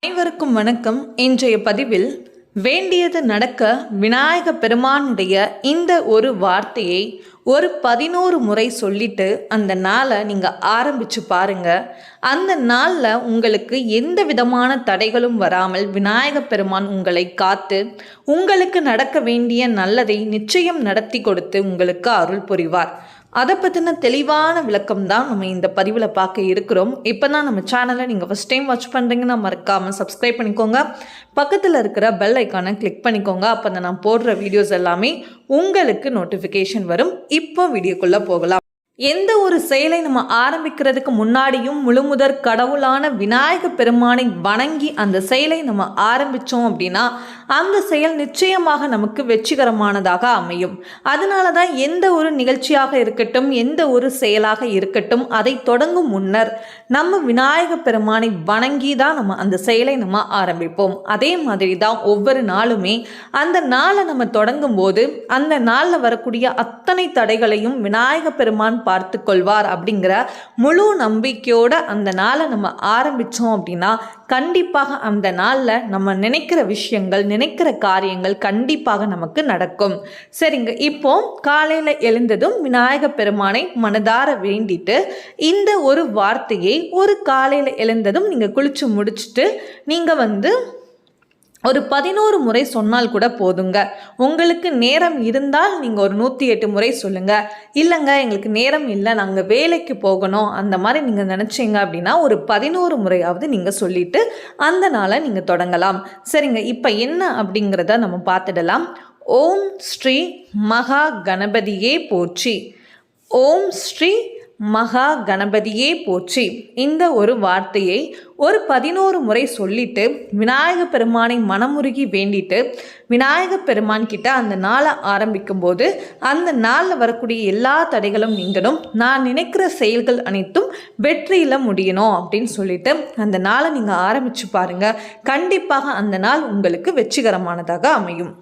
அனைவருக்கும் வணக்கம். இன்றைய பதிவில் வேண்டியது நடக்க விநாயக பெருமானுடைய இந்த ஒரு வார்த்தையை ஒரு 11 முறை சொல்லிட்டு அந்த நாளை நீங்கள் ஆரம்பித்து பாருங்கள். அந்த நாளில் உங்களுக்கு எந்த விதமான தடைகளும் வராமல் விநாயக பெருமான் உங்களை காத்து உங்களுக்கு நடக்க வேண்டிய நல்லதை நிச்சயம் நடத்தி கொடுத்து உங்களுக்கு அருள் புரிவார். அதை பற்றின தெளிவான விளக்கம் தான் நம்ம இந்த பதிவில் பார்க்க இருக்கிறோம். இப்போ தான் நம்ம சேனலை நீங்கள் ஃபஸ்ட் டைம் வாட்ச் பண்ணுறீங்கன்னா மறக்காமல் சப்ஸ்கிரைப் பண்ணிக்கோங்க. பக்கத்தில் இருக்கிற பெல் ஐக்கானை கிளிக் பண்ணிக்கோங்க. அப்போ தான் நான் போடுற வீடியோஸ் எல்லாமே உங்களுக்கு நோட்டிஃபிகேஷன் வரும். இப்போ வீடியோக்குள்ளே போகலாம். எந்த ஒரு செயலை நம்ம ஆரம்பிக்கிறதுக்கு முன்னாடியும் முழுமுதற் கடவுளான விநாயக பெருமானை வணங்கி அந்த செயலை நம்ம ஆரம்பித்தோம் அப்படின்னா அந்த செயல் நிச்சயமாக நமக்கு வெற்றிகரமானதாக அமையும். அதனால தான் எந்த ஒரு நிகழ்ச்சியாக இருக்கட்டும், எந்த ஒரு செயலாக இருக்கட்டும், அதை தொடங்கும் முன்னர் நம்ம விநாயக பெருமானை வணங்கி தான் நம்ம அந்த செயலை நம்ம ஆரம்பிப்போம். அதே மாதிரி தான் ஒவ்வொரு நாளுமே அந்த நாளை நம்ம தொடங்கும் போது அந்த நாளில் வரக்கூடிய அத்தனை தடைகளையும் விநாயக பெருமான் பார்த்து கொள்வார் அப்படிங்கிற முழு நம்பிக்கையோட அந்த நாளை நம்ம ஆரம்பித்தோம் அப்படின்னா கண்டிப்பாக அந்த நாளில் நம்ம நினைக்கிற விஷயங்கள், நினைக்கிற காரியங்கள் கண்டிப்பாக நமக்கு நடக்கும். சரிங்க, இப்போ காலையில் எழுந்ததும் விநாயக பெருமானை மனதார வேண்டிட்டு இந்த ஒரு வார்த்தையை ஒரு காலையில் எழுந்ததும் நீங்கள் குளிச்சு முடிச்சுட்டு நீங்கள் ஒரு 11 முறை சொன்னால் கூட போதுங்க. உங்களுக்கு நேரம் இருந்தால் நீங்கள் ஒரு 108 முறை சொல்லுங்கள். இல்லைங்க எங்களுக்கு நேரம் இல்லை, நாங்கள் வேலைக்கு போகணும், அந்த மாதிரி நீங்கள் நினச்சிங்க அப்படின்னா ஒரு 11 முறையாவது நீங்கள் சொல்லிவிட்டு அந்த நாளை நீங்கள் தொடங்கலாம். சரிங்க, இப்போ என்ன அப்படிங்கிறத நம்ம பார்த்துடலாம். ஓம் ஸ்ரீ மகா கணபதியே போற்றி. ஓம் ஸ்ரீ மகா கணபதியே போற்றி. இந்த ஒரு வார்த்தையை ஒரு 11 முறை சொல்லிட்டு விநாயக பெருமானை மனமுருகி வேண்டிட்டு விநாயக பெருமான் கிட்ட அந்த நாளை ஆரம்பிக்கும் போது அந்த நாளில் வரக்கூடிய எல்லா தடைகளும் நீங்களும் நான் நினைக்கிற செயல்கள் அனைத்தும் வெற்றியில் முடியணும் அப்படின்னு சொல்லிட்டு அந்த நாளை நீங்கள் ஆரம்பித்து பாருங்கள். கண்டிப்பாக அந்த நாள் உங்களுக்கு வெற்றிகரமானதாக அமையும்.